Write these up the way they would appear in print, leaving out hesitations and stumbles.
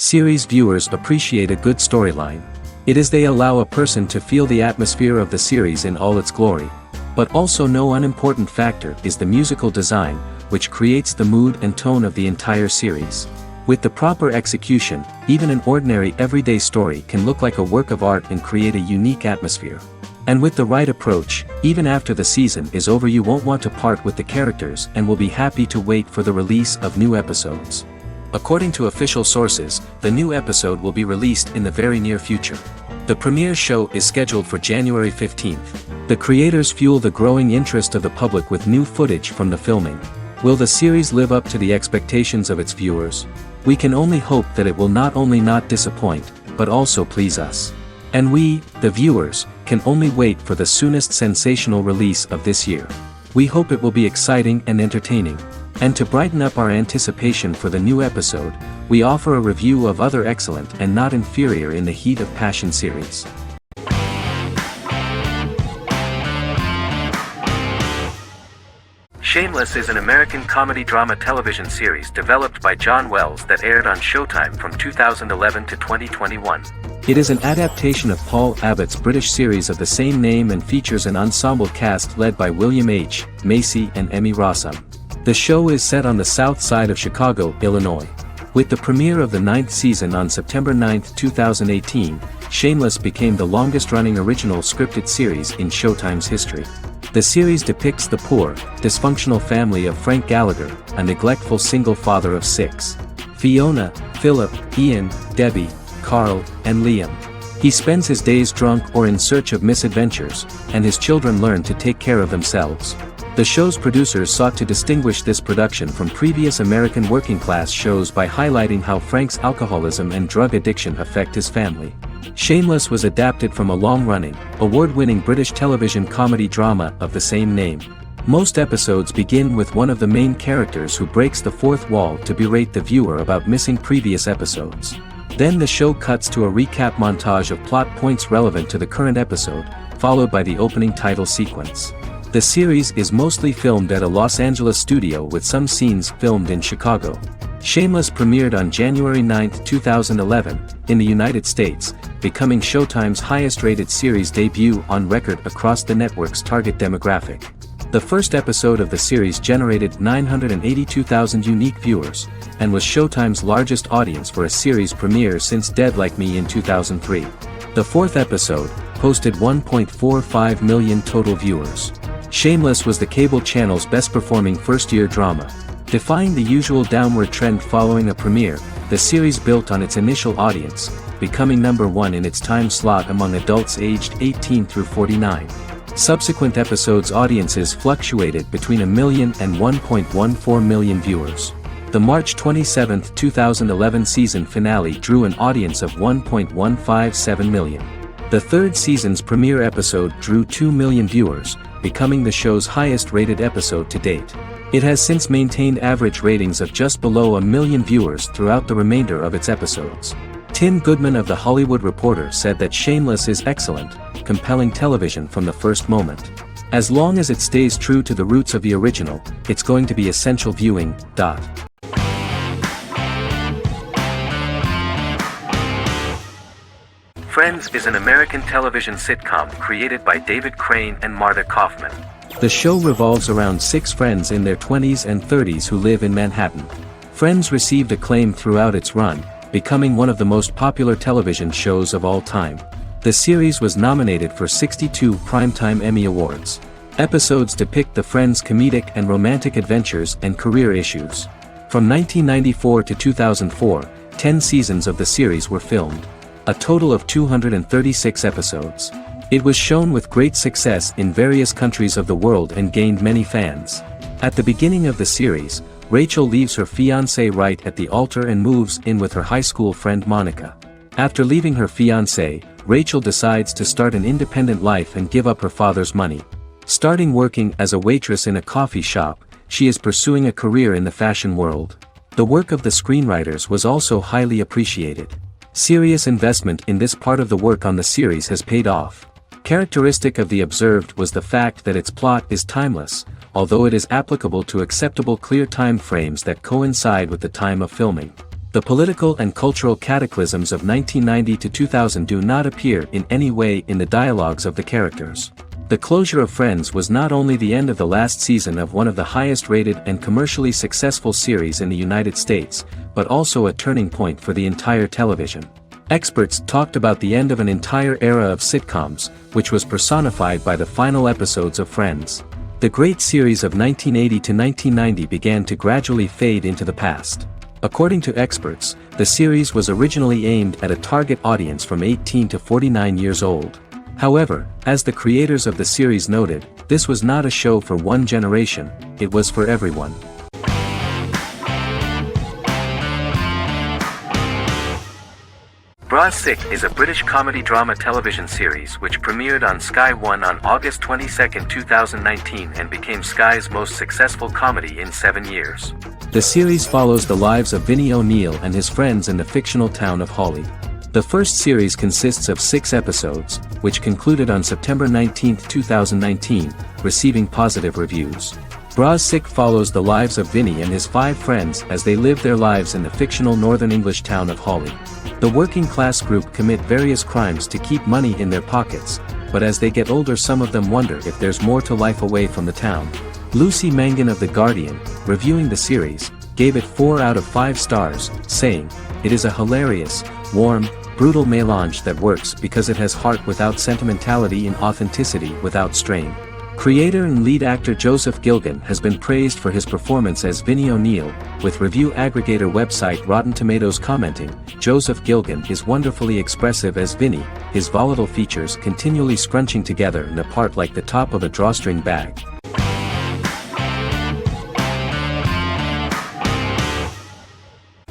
Series viewers appreciate a good storyline. It is they allow a person to feel the atmosphere of the series in all its glory. But also no unimportant factor is the musical design, which creates the mood and tone of the entire series. With the proper execution, even an ordinary everyday story can look like a work of art and create a unique atmosphere. And with the right approach, even after the season is over you won't want to part with the characters and will be happy to wait for the release of new episodes. According to official sources, the new episode will be released in the very near future. The premiere show is scheduled for January 15th. The creators fuel the growing interest of the public with new footage from the filming. Will the series live up to the expectations of its viewers? We can only hope that it will not only not disappoint, but also please us. And we, the viewers, can only wait for the soonest sensational release of this year. We hope it will be exciting and entertaining. And to brighten up our anticipation for the new episode, we offer a review of other excellent and not inferior in the Heat of Passion series. Shameless is an American comedy-drama television series developed by John Wells that aired on Showtime from 2011 to 2021. It is an adaptation of Paul Abbott's British series of the same name and features an ensemble cast led by William H. Macy and Emmy Rossum. The show is set on the south side of Chicago, Illinois. With the premiere of the 9th season on September 9, 2018, Shameless became the longest-running original scripted series in Showtime's history. The series depicts the poor, dysfunctional family of Frank Gallagher, a neglectful single father of 6. Fiona, Philip, Ian, Debbie, Carl, and Liam. He spends his days drunk or in search of misadventures, and his children learn to take care of themselves. The show's producers sought to distinguish this production from previous American working-class shows by highlighting how Frank's alcoholism and drug addiction affect his family. Shameless was adapted from a long-running, award-winning British television comedy drama of the same name. Most episodes begin with one of the main characters who breaks the fourth wall to berate the viewer about missing previous episodes. Then the show cuts to a recap montage of plot points relevant to the current episode, followed by the opening title sequence. The series is mostly filmed at a Los Angeles studio with some scenes filmed in Chicago. Shameless premiered on January 9, 2011, in the United States, becoming Showtime's highest-rated series debut on record across the network's target demographic. The first episode of the series generated 982,000 unique viewers, and was Showtime's largest audience for a series premiere since Dead Like Me in 2003. The fourth episode posted 1.45 million total viewers. Shameless was the cable channel's best-performing first-year drama. Defying the usual downward trend following a premiere, the series built on its initial audience, becoming #1 in its time slot among adults aged 18 through 49. Subsequent episodes' audiences fluctuated between 1 million and 1.14 million viewers. The March 27, 2011 season finale drew an audience of 1.157 million. The third season's premiere episode drew 2 million viewers, becoming the show's highest-rated episode to date. It has since maintained average ratings of just below 1 million viewers throughout the remainder of its episodes. Tim Goodman of The Hollywood Reporter said that Shameless is excellent, compelling television from the first moment. As long as it stays true to the roots of the original, it's going to be essential viewing. Friends is an American television sitcom created by David Crane and Marta Kaufman. The show revolves around 6 friends in their 20s and 30s who live in Manhattan. Friends received acclaim throughout its run, becoming one of the most popular television shows of all time. The series was nominated for 62 Primetime Emmy Awards. Episodes depict the friends' comedic and romantic adventures and career issues. From 1994 to 2004, 10 seasons of the series were filmed. A total of 236 episodes. It was shown with great success in various countries of the world and gained many fans. At the beginning of the series, Rachel leaves her fiancé right at the altar and moves in with her high school friend Monica. After leaving her fiancé, Rachel decides to start an independent life and give up her father's money. Starting working as a waitress in a coffee shop, she is pursuing a career in the fashion world. The work of the screenwriters was also highly appreciated. Serious investment in this part of the work on the series has paid off. Characteristic of The Observed was the fact that its plot is timeless, although it is applicable to acceptable clear time frames that coincide with the time of filming. The political and cultural cataclysms of 1990 to 2000 do not appear in any way in the dialogues of the characters. The closure of Friends was not only the end of the last season of one of the highest-rated and commercially successful series in the United States, but also a turning point for the entire television. Experts talked about the end of an entire era of sitcoms, which was personified by the final episodes of Friends. The great series of 1980 to 1990 began to gradually fade into the past. According to experts, the series was originally aimed at a target audience from 18 to 49 years old. However, as the creators of the series noted, this was not a show for one generation, it was for everyone. Bras Sick is a British comedy drama television series which premiered on Sky One on August 22, 2019 and became Sky's most successful comedy in 7 years. The series follows the lives of Vinnie O'Neill and his friends in the fictional town of Hawley. The first series consists of 6 episodes, which concluded on September 19, 2019, receiving positive reviews. Bras Sick follows the lives of Vinnie and his 5 friends as they live their lives in the fictional Northern English town of Hawley. The working class group commit various crimes to keep money in their pockets, but as they get older some of them wonder if there's more to life away from the town. Lucy Mangan of The Guardian, reviewing the series, gave it 4 out of 5 stars, saying, "It is a hilarious, warm, brutal melange that works because it has heart without sentimentality and authenticity without strain." Creator and lead actor Joseph Gilgun has been praised for his performance as Vinnie O'Neill, with review aggregator website Rotten Tomatoes commenting, "Joseph Gilgun is wonderfully expressive as Vinnie, his volatile features continually scrunching together and apart like the top of a drawstring bag."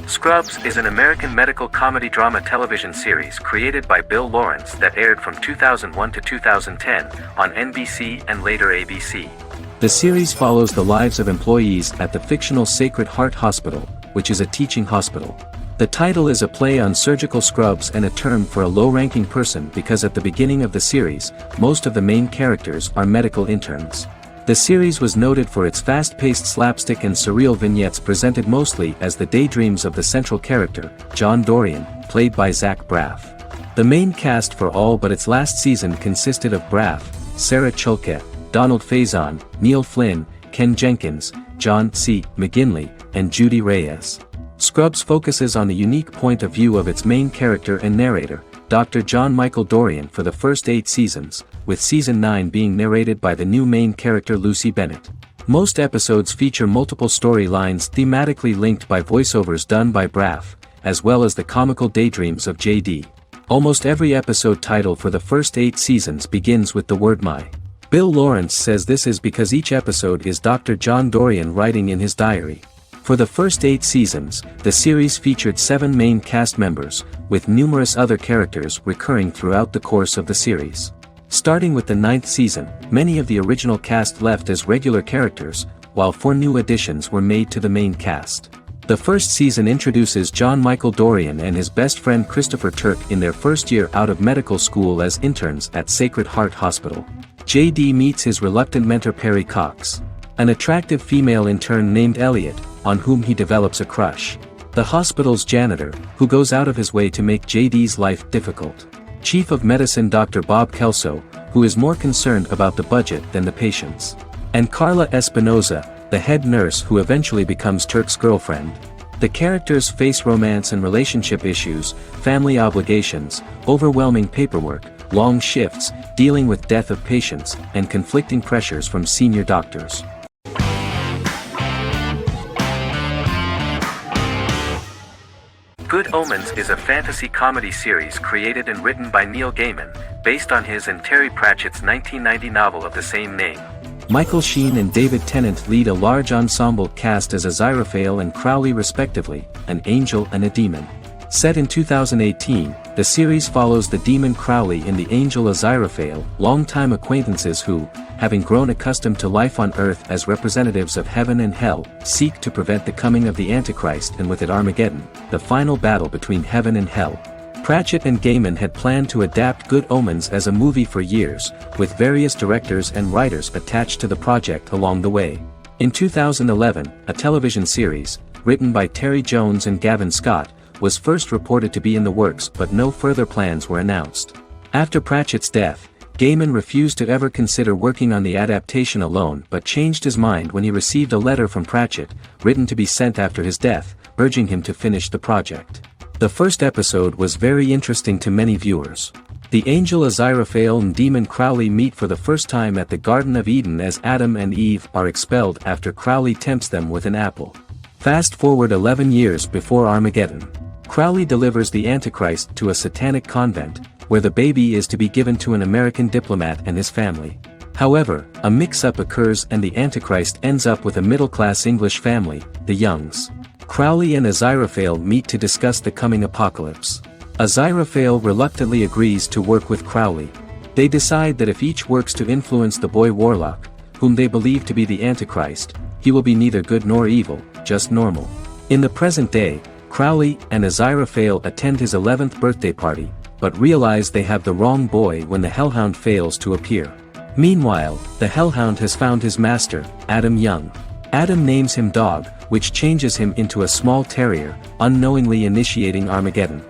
Scrubs is an American medical comedy drama television series created by Bill Lawrence that aired from 2001 to 2010 on NBC and later ABC. The series follows the lives of employees at the fictional Sacred Heart Hospital, which is a teaching hospital. The title is a play on surgical scrubs and a term for a low-ranking person because at the beginning of the series, most of the main characters are medical interns. The series was noted for its fast-paced slapstick and surreal vignettes presented mostly as the daydreams of the central character, John Dorian, played by Zach Braff. The main cast for all but its last season consisted of Braff, Sarah Chalke, Donald Faison, Neil Flynn, Ken Jenkins, John C. McGinley, and Judy Reyes. Scrubs focuses on the unique point of view of its main character and narrator, Dr. John Michael Dorian for the first 8 seasons, with season 9 being narrated by the new main character Lucy Bennett. Most episodes feature multiple storylines thematically linked by voiceovers done by Braff, as well as the comical daydreams of JD. Almost every episode title for the first 8 seasons begins with the word "my." Bill Lawrence says this is because each episode is Dr. John Dorian writing in his diary. For the first 8 seasons, the series featured 7 main cast members, with numerous other characters recurring throughout the course of the series. Starting with the 9th season, many of the original cast left as regular characters, while 4 new additions were made to the main cast. The first season introduces John Michael Dorian and his best friend Christopher Turk in their first year out of medical school as interns at Sacred Heart Hospital. JD meets his reluctant mentor Perry Cox, an attractive female intern named Elliot, on whom he develops a crush. The hospital's janitor, who goes out of his way to make JD's life difficult. Chief of Medicine Dr. Bob Kelso, who is more concerned about the budget than the patients. And Carla Espinoza, the head nurse who eventually becomes Turk's girlfriend. The characters face romance and relationship issues, family obligations, overwhelming paperwork, long shifts, dealing with death of patients, and conflicting pressures from senior doctors. Good Omens is a fantasy comedy series created and written by Neil Gaiman, based on his and Terry Pratchett's 1990 novel of the same name. Michael Sheen and David Tennant lead a large ensemble cast as Aziraphale and Crowley respectively, an angel and a demon. Set in 2018, the series follows the demon Crowley and the angel Aziraphale, longtime acquaintances who, having grown accustomed to life on Earth as representatives of heaven and hell, seek to prevent the coming of the Antichrist and with it Armageddon, the final battle between heaven and hell. Pratchett and Gaiman had planned to adapt Good Omens as a movie for years, with various directors and writers attached to the project along the way. In 2011, a television series, written by Terry Jones and Gavin Scott, was first reported to be in the works, but no further plans were announced. After Pratchett's death, Gaiman refused to ever consider working on the adaptation alone, but changed his mind when he received a letter from Pratchett, written to be sent after his death, urging him to finish the project. The first episode was very interesting to many viewers. The angel Aziraphale and demon Crowley meet for the first time at the Garden of Eden as Adam and Eve are expelled after Crowley tempts them with an apple. Fast forward 11 years before Armageddon. Crowley delivers the Antichrist to a satanic convent, where the baby is to be given to an American diplomat and his family. However, a mix-up occurs and the Antichrist ends up with a middle-class English family, the Youngs. Crowley and Aziraphale meet to discuss the coming apocalypse. Aziraphale reluctantly agrees to work with Crowley. They decide that if each works to influence the boy Warlock, whom they believe to be the Antichrist, he will be neither good nor evil, just normal. In the present day, Crowley and Aziraphale attend his 11th birthday party, but realize they have the wrong boy when the Hellhound fails to appear. Meanwhile, the Hellhound has found his master, Adam Young. Adam names him Dog, which changes him into a small terrier, unknowingly initiating Armageddon.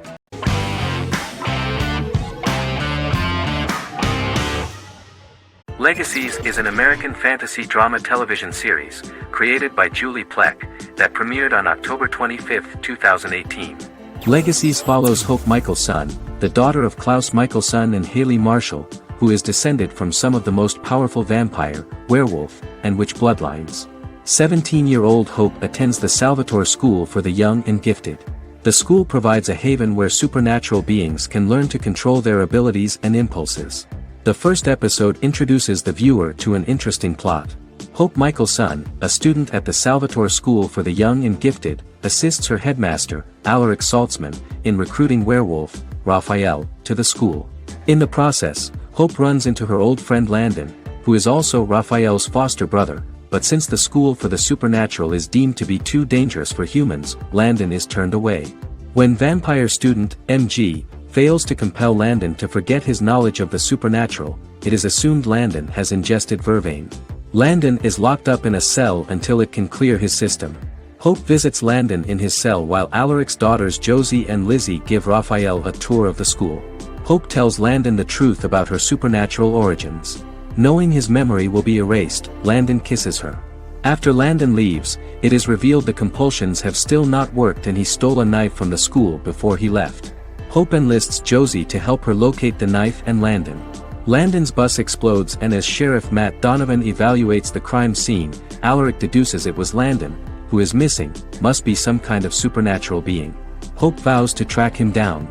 Legacies is an American fantasy drama television series, created by Julie Plec, that premiered on October 25, 2018. Legacies follows Hope Michelson, the daughter of Klaus Michelson and Haley Marshall, who is descended from some of the most powerful vampire, werewolf, and witch bloodlines. 17-year-old Hope attends the Salvatore School for the Young and Gifted. The school provides a haven where supernatural beings can learn to control their abilities and impulses. The first episode introduces the viewer to an interesting plot. Hope Michelson, a student at the Salvatore School for the Young and Gifted, assists her headmaster, Alaric Saltzman, in recruiting werewolf, Raphael, to the school. In the process, Hope runs into her old friend Landon, who is also Raphael's foster brother, but since the school for the supernatural is deemed to be too dangerous for humans, Landon is turned away. When vampire student, MG, fails to compel Landon to forget his knowledge of the supernatural, it is assumed Landon has ingested vervain. Landon is locked up in a cell until it can clear his system. Hope visits Landon in his cell while Alaric's daughters Josie and Lizzie give Raphael a tour of the school. Hope tells Landon the truth about her supernatural origins. Knowing his memory will be erased, Landon kisses her. After Landon leaves, it is revealed the compulsions have still not worked and he stole a knife from the school before he left. Hope enlists Josie to help her locate the knife and Landon. Landon's bus explodes and as Sheriff Matt Donovan evaluates the crime scene, Alaric deduces it was Landon, who is missing, must be some kind of supernatural being. Hope vows to track him down.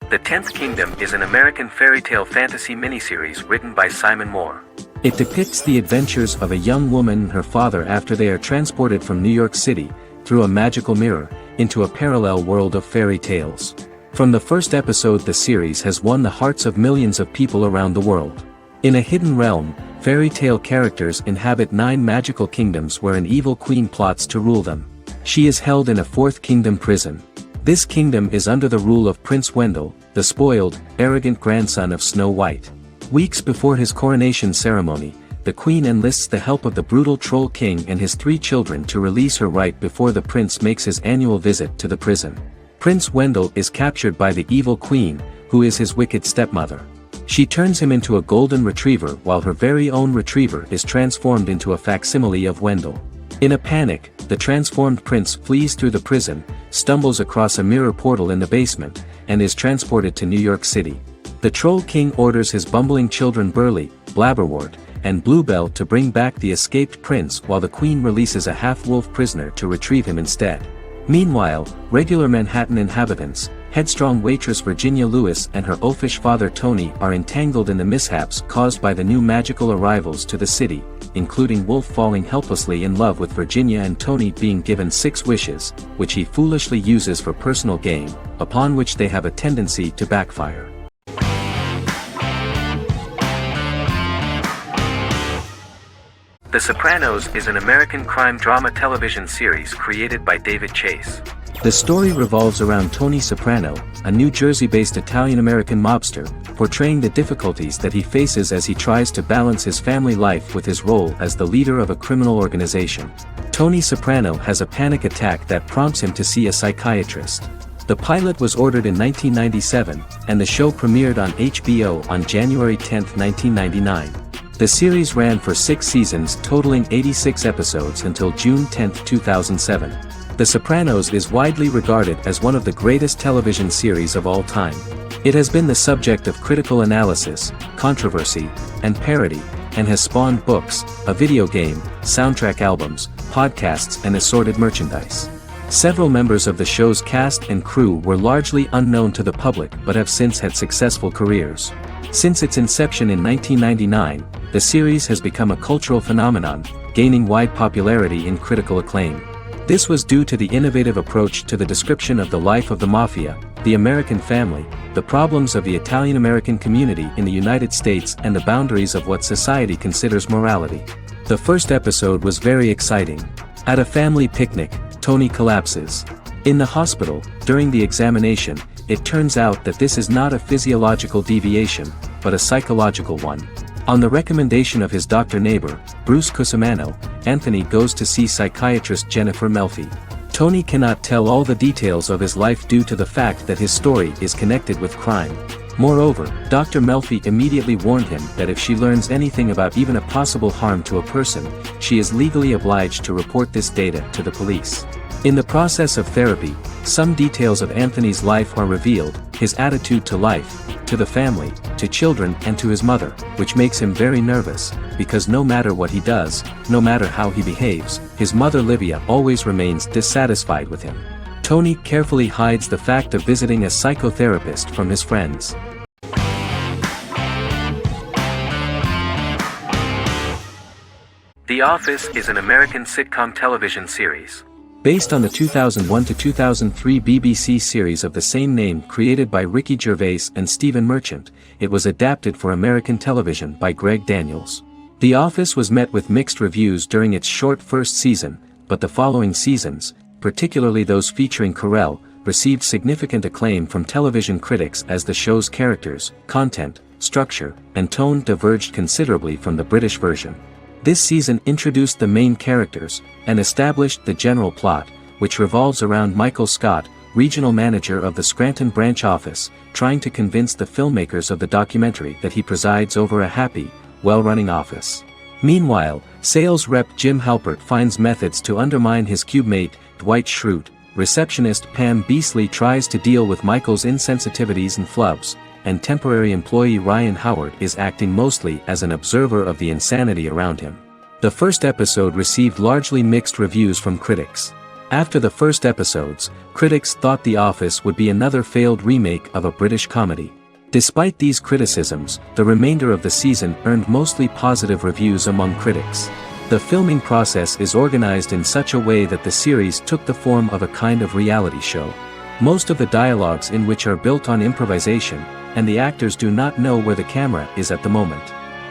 The Tenth Kingdom is an American fairy tale fantasy miniseries written by Simon Moore. It depicts the adventures of a young woman and her father after they are transported from New York City, through a magical mirror, into a parallel world of fairy tales. From the first episode, the series has won the hearts of millions of people around the world. In a hidden realm, fairy tale characters inhabit 9 magical kingdoms where an evil queen plots to rule them. She is held in a 4th kingdom prison. This kingdom is under the rule of Prince Wendell, the spoiled, arrogant grandson of Snow White. Weeks before his coronation ceremony, the queen enlists the help of the brutal Troll King and his 3 children to release her right before the prince makes his annual visit to the prison. Prince Wendell is captured by the evil queen, who is his wicked stepmother. She turns him into a golden retriever while her very own retriever is transformed into a facsimile of Wendell. In a panic, the transformed prince flees through the prison, stumbles across a mirror portal in the basement, and is transported to New York City. The Troll King orders his bumbling children Burly, Blabberwort, and Bluebell to bring back the escaped prince while the queen releases a half-wolf prisoner to retrieve him instead. Meanwhile, regular Manhattan inhabitants, headstrong waitress Virginia Lewis and her oafish father Tony are entangled in the mishaps caused by the new magical arrivals to the city, including Wolf falling helplessly in love with Virginia and Tony being given 6 wishes, which he foolishly uses for personal gain, upon which they have a tendency to backfire. The Sopranos is an American crime drama television series created by David Chase. The story revolves around Tony Soprano, a New Jersey-based Italian-American mobster, portraying the difficulties that he faces as he tries to balance his family life with his role as the leader of a criminal organization. Tony Soprano has a panic attack that prompts him to see a psychiatrist. The pilot was ordered in 1997, and the show premiered on HBO on January 10, 1999. The series ran for 6 seasons totaling 86 episodes until June 10, 2007. The Sopranos is widely regarded as one of the greatest television series of all time. It has been the subject of critical analysis, controversy, and parody, and has spawned books, a video game, soundtrack albums, podcasts and assorted merchandise. Several members of the show's cast and crew were largely unknown to the public but have since had successful careers. Since its inception in 1999, the series has become a cultural phenomenon, gaining wide popularity and critical acclaim. This was due to the innovative approach to the description of the life of the mafia, the American family, the problems of the Italian-American community in the United States and the boundaries of what society considers morality. The first episode was very exciting. At a family picnic, Tony collapses. In the hospital, during the examination, it turns out that this is not a physiological deviation, but a psychological one. On the recommendation of his doctor neighbor, Bruce Cusimano, Anthony goes to see psychiatrist Jennifer Melfi. Tony cannot tell all the details of his life due to the fact that his story is connected with crime. Moreover, Dr. Melfi immediately warned him that if she learns anything about even a possible harm to a person, she is legally obliged to report this data to the police. In the process of therapy, some details of Anthony's life are revealed, his attitude to life, to the family, to children and to his mother, which makes him very nervous, because no matter what he does, no matter how he behaves, his mother Livia always remains dissatisfied with him. Tony carefully hides the fact of visiting a psychotherapist from his friends. The Office is an American sitcom television series. Based on the 2001 to 2003 BBC series of the same name created by Ricky Gervais and Stephen Merchant, it was adapted for American television by Greg Daniels. The Office was met with mixed reviews during its short first season, but the following seasons, particularly those featuring Carell, received significant acclaim from television critics as the show's characters, content, structure, and tone diverged considerably from the British version. This season introduced the main characters, and established the general plot, which revolves around Michael Scott, regional manager of the Scranton branch office, trying to convince the filmmakers of the documentary that he presides over a happy, well-running office. Meanwhile, sales rep Jim Halpert finds methods to undermine his cubemate, Dwight Schrute. Receptionist Pam Beasley tries to deal with Michael's insensitivities and flubs, and temporary employee Ryan Howard is acting mostly as an observer of the insanity around him. The first episode received largely mixed reviews from critics. After the first episodes, critics thought The Office would be another failed remake of a British comedy. Despite these criticisms, the remainder of the season earned mostly positive reviews among critics. The filming process is organized in such a way that the series took the form of a kind of reality show. Most of the dialogues in which are built on improvisation, and the actors do not know where the camera is at the moment.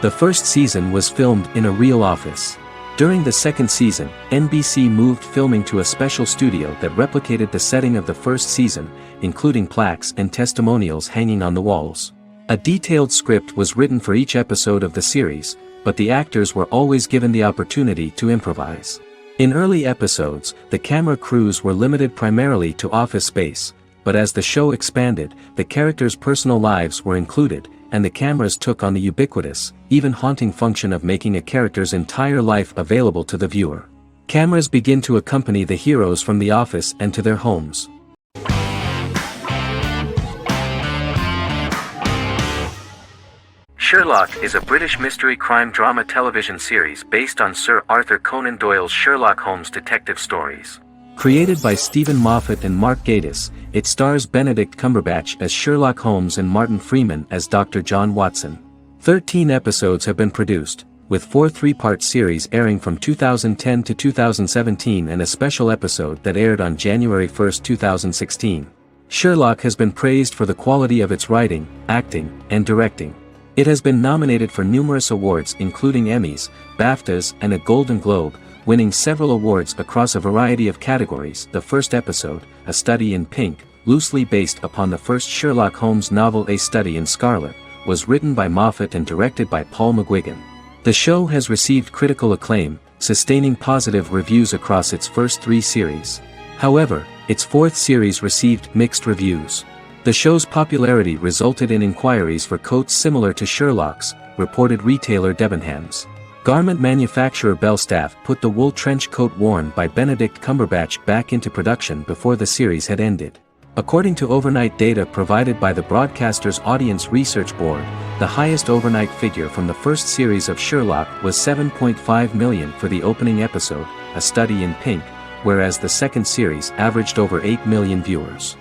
The first season was filmed in a real office. During the second season, NBC moved filming to a special studio that replicated the setting of the first season, including plaques and testimonials hanging on the walls. A detailed script was written for each episode of the series, but the actors were always given the opportunity to improvise. In early episodes, the camera crews were limited primarily to office space, but as the show expanded, the characters' personal lives were included, and the cameras took on the ubiquitous, even haunting function of making a character's entire life available to the viewer. Cameras begin to accompany the heroes from the office and to their homes. Sherlock is a British mystery crime drama television series based on Sir Arthur Conan Doyle's Sherlock Holmes detective stories. Created by Stephen Moffat and Mark Gatiss, it stars Benedict Cumberbatch as Sherlock Holmes and Martin Freeman as Dr. John Watson. 13 episodes have been produced, with 4 three-part series airing from 2010 to 2017 and a special episode that aired on January 1, 2016. Sherlock has been praised for the quality of its writing, acting, and directing. It has been nominated for numerous awards including Emmys, BAFTAs, and a Golden Globe, winning several awards across a variety of categories. The first episode, A Study in Pink, loosely based upon the first Sherlock Holmes novel A Study in Scarlet, was written by Moffat and directed by Paul McGuigan. The show has received critical acclaim, sustaining positive reviews across its first 3 series. However, its 4th series received mixed reviews. The show's popularity resulted in inquiries for coats similar to Sherlock's, reported retailer Debenhams. Garment manufacturer Belstaff put the wool trench coat worn by Benedict Cumberbatch back into production before the series had ended. According to overnight data provided by the broadcaster's Audience Research Board, the highest overnight figure from the first series of Sherlock was 7.5 million for the opening episode, A Study in Pink, whereas the second series averaged over 8 million viewers.